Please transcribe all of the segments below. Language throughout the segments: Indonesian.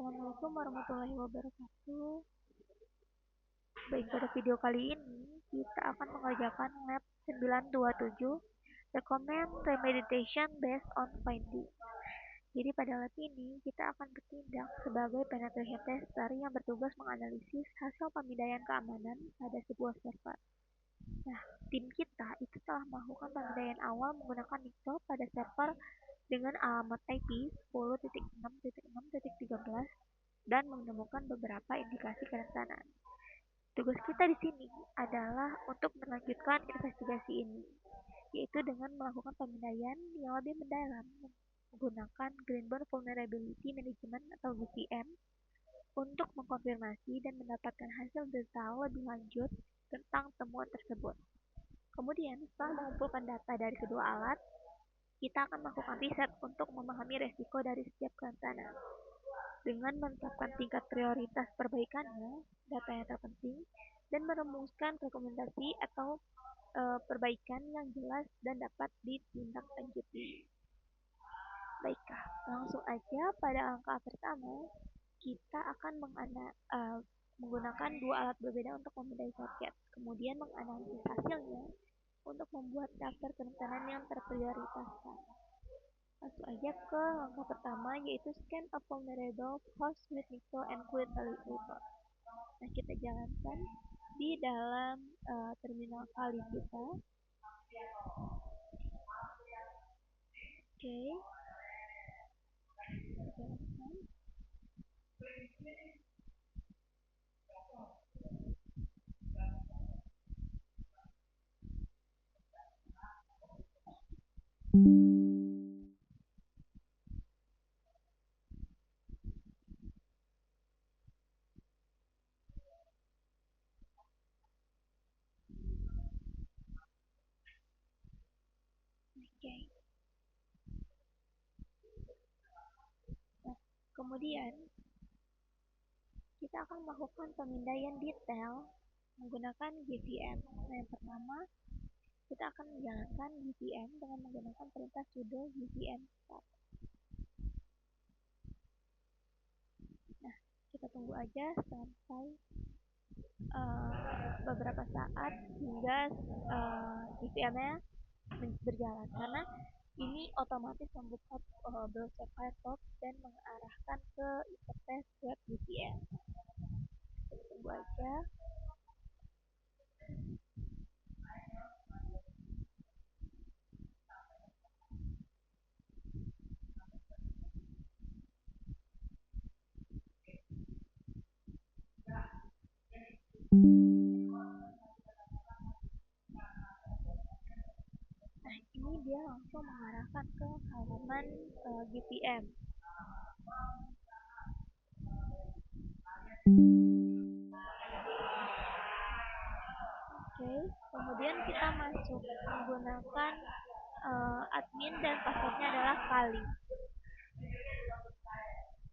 Assalamualaikum warahmatullahi wabarakatuh. Baik, pada video kali ini kita akan mengerjakan lab 927 Recommend Remediation Based on Finding. Jadi pada lab ini kita akan bertindak sebagai penetration tester yang bertugas menganalisis hasil pemindaian keamanan pada sebuah server. Nah, tim kita itu telah melakukan pemindaian awal menggunakan Nikto pada server dengan alamat IP 10.6.6.13 dan menemukan beberapa indikasi kerentanan. Tugas kita di sini adalah untuk melanjutkan investigasi ini, yaitu dengan melakukan pemindaian yang lebih mendalam menggunakan Greenbound Vulnerability Management atau GVM untuk mengkonfirmasi dan mendapatkan hasil detail lebih lanjut tentang temuan tersebut. Kemudian, setelah mengumpulkan data dari kedua alat, kita akan melakukan riset untuk memahami resiko dari setiap kerentanan. Dengan menetapkan tingkat prioritas perbaikannya, data yang terpenting, dan merumuskan rekomendasi atau perbaikan yang jelas dan dapat ditindaklanjuti. Baiklah, langsung aja pada langkah pertama, kita akan menggunakan dua alat berbeda untuk memindai soket, kemudian menganalisis hasilnya untuk membuat daftar kerentanan yang terprioritaskan. Langsung aja ke langkah pertama, yaitu scan a vulnerable host with Nikto and quit report. Nah, kita jalankan di dalam terminal Kali kita. Oke. Jalankan. Oke. Nah, kemudian kita akan melakukan pemindaian detail menggunakan GVM. Nah, yang pertama, kita akan menjalankan GVM dengan menggunakan perintah sudo GVM start. Nah, kita tunggu aja sampai beberapa saat hingga GVM-nya berjalan, karena ini otomatis membuka browser Firefox dan mengarahkan ke interface web GVM. Tunggu aja. Nah, ini dia langsung mengarahkan ke halaman GVM. Oke, kemudian kita masuk menggunakan admin dan passwordnya adalah Kali.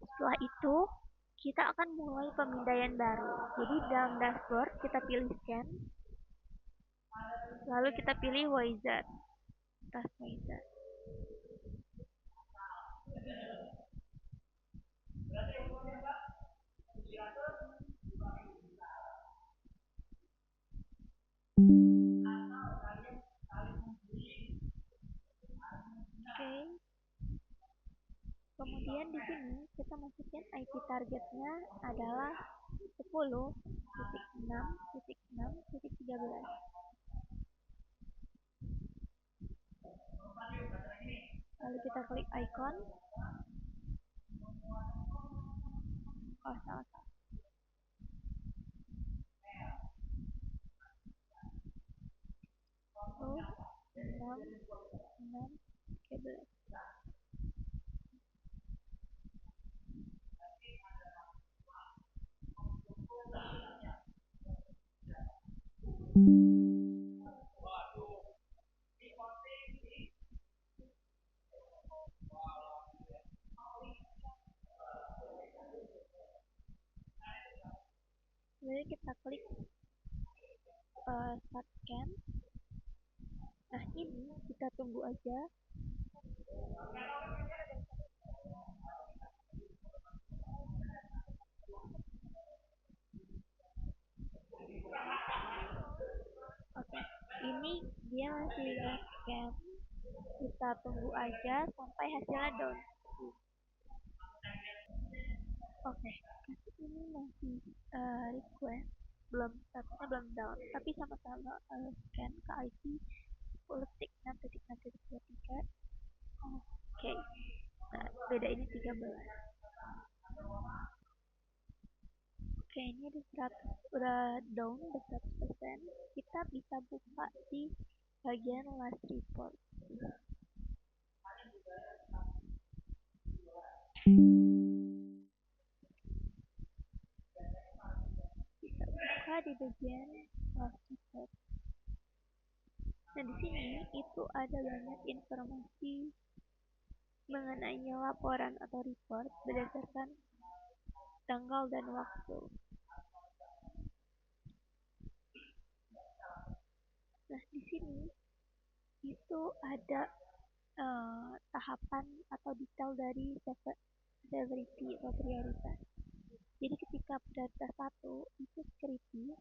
Setelah itu, kita akan mulai pemindaian baru. Jadi dalam dashboard kita pilih scan, lalu kita pilih wizard, task wizard. Oke. Kemudian di sini kita masukin IP targetnya adalah 10.6.6.13. Lalu kita klik icon. Oh, salah. 6.6.13. Kemudian kita klik start scan. Nah, ini kita tunggu aja. clear scan, kita tunggu aja sampai hasilnya down. Oke, kasus ini masih request, belum statusnya belum down, tapi sama-sama scan ke IP 10.6.6.23. Oke, nah, beda ini 13. Oke, ini udah down udah 100%. Kita bisa buka di bagian last report. Bisa buka di bagian last report. Nah, di sini itu ada banyak informasi mengenai laporan atau report berdasarkan tanggal dan waktu. Nah, di sini itu ada tahapan atau detail dari severity atau prioritas. Jadi ketika prioritas 1 itu kritis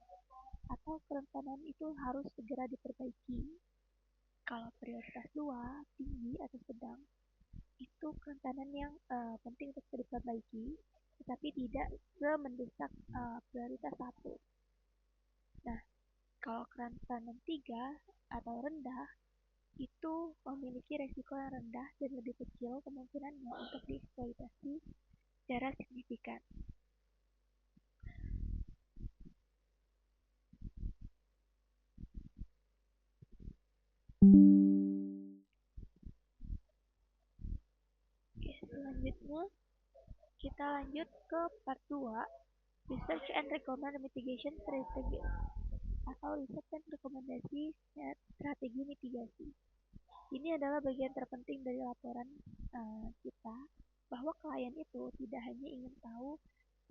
atau kerentanan itu harus segera diperbaiki. Kalau prioritas 2 tinggi atau sedang, itu kerentanan yang penting untuk diperbaiki, tetapi tidak semendesak prioritas 1. Nah, kalau kerentanan 3 atau rendah, itu memiliki resiko yang rendah dan lebih kecil kemungkinannya untuk dieksploitasi secara signifikan. Oke, selanjutnya kita lanjut ke part 2, Research and Recommend Mitigation Strategy atau riset dan rekomendasi strategi mitigasi. Ini adalah bagian terpenting dari laporan kita, bahwa klien itu tidak hanya ingin tahu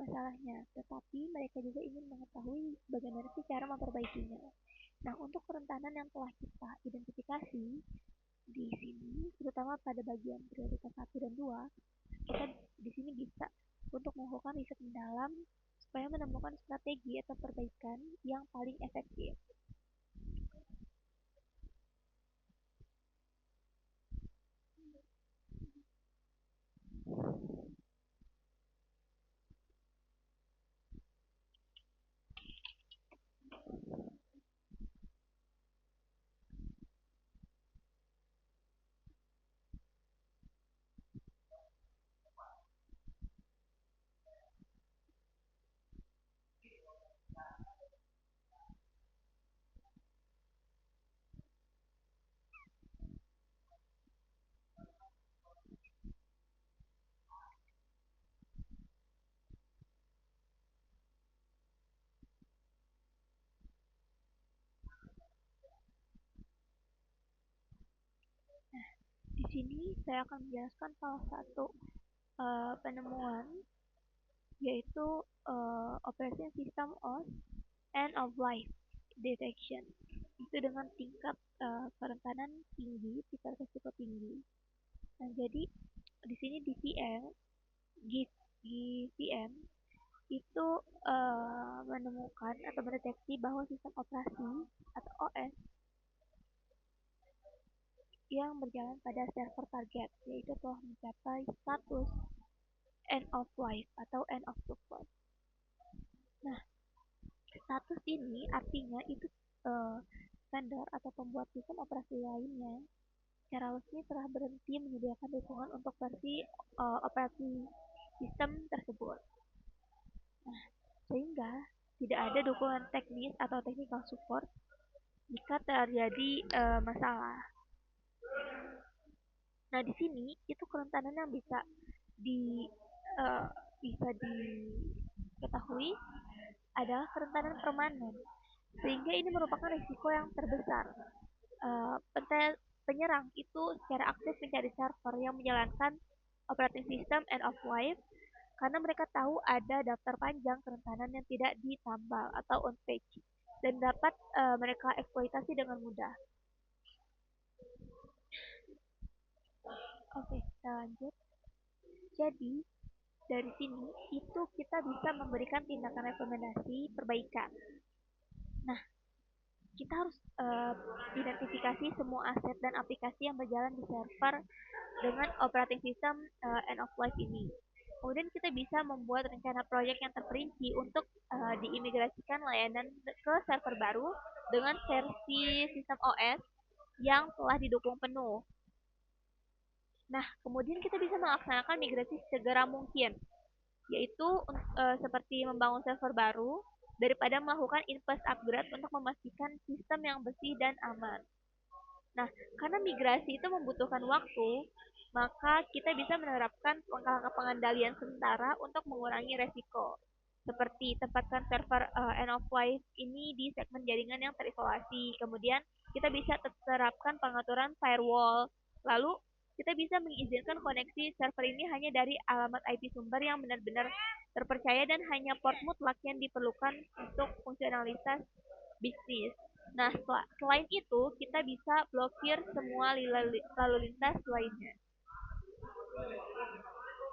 masalahnya, tetapi mereka juga ingin mengetahui bagaimana sih cara memperbaikinya. Nah, untuk kerentanan yang telah kita identifikasi di sini, terutama pada bagian prioritas 1 dan 2, kita di sini bisa untuk melakukan riset mendalam supaya menemukan strategi atau perbaikan yang paling efektif. Nah, di sini saya akan menjelaskan salah satu penemuan, yaitu Operation System of End of Life Detection. Itu dengan tingkat kerentanan tinggi, tingkat resiko tinggi. Nah, jadi di sini di VM itu menemukan atau mendeteksi bahwa sistem operasi atau OS yang berjalan pada server target, yaitu telah mencapai status end of life atau end of support. Nah, status ini artinya itu vendor atau pembuat sistem operasi lainnya secara resmi telah berhenti menyediakan dukungan untuk versi operasi sistem tersebut. Nah, sehingga tidak ada dukungan teknis atau technical support jika terjadi masalah. Nah, di sini itu kerentanan yang uh, bisa diketahui adalah kerentanan permanen, sehingga ini merupakan risiko yang terbesar. Penyerang itu secara aktif mencari server yang menjalankan operating system end of life karena mereka tahu ada daftar panjang kerentanan yang tidak ditambal atau on page dan dapat mereka eksploitasi dengan mudah. Oke, kita lanjut. Jadi, dari sini itu kita bisa memberikan tindakan rekomendasi perbaikan. Nah, kita harus identifikasi semua aset dan aplikasi yang berjalan di server dengan operating system end of life ini. Kemudian kita bisa membuat rencana proyek yang terperinci untuk diimigrasikan layanan ke server baru dengan versi sistem OS yang telah didukung penuh. Nah, kemudian kita bisa melaksanakan migrasi segera mungkin, yaitu seperti membangun server baru daripada melakukan invest upgrade untuk memastikan sistem yang bersih dan aman. Nah, karena migrasi itu membutuhkan waktu, maka kita bisa menerapkan langkah-langkah pengendalian sementara untuk mengurangi resiko. Seperti tempatkan server end of life ini di segmen jaringan yang terisolasi. Kemudian kita bisa terapkan pengaturan firewall. Lalu kita bisa mengizinkan koneksi server ini hanya dari alamat IP sumber yang benar-benar terpercaya dan hanya port mutlak yang diperlukan untuk fungsionalitas bisnis. Nah, selain itu, kita bisa blokir semua lalu lintas lainnya.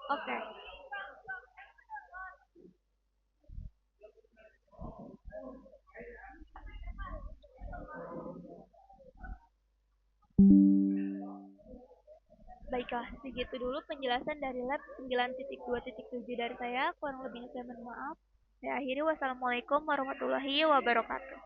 Oke, baiklah, segitu dulu penjelasan dari lab 9.2.7 dari saya. Kurang lebihnya saya mohon maaf. Saya akhiri, wassalamualaikum warahmatullahi wabarakatuh.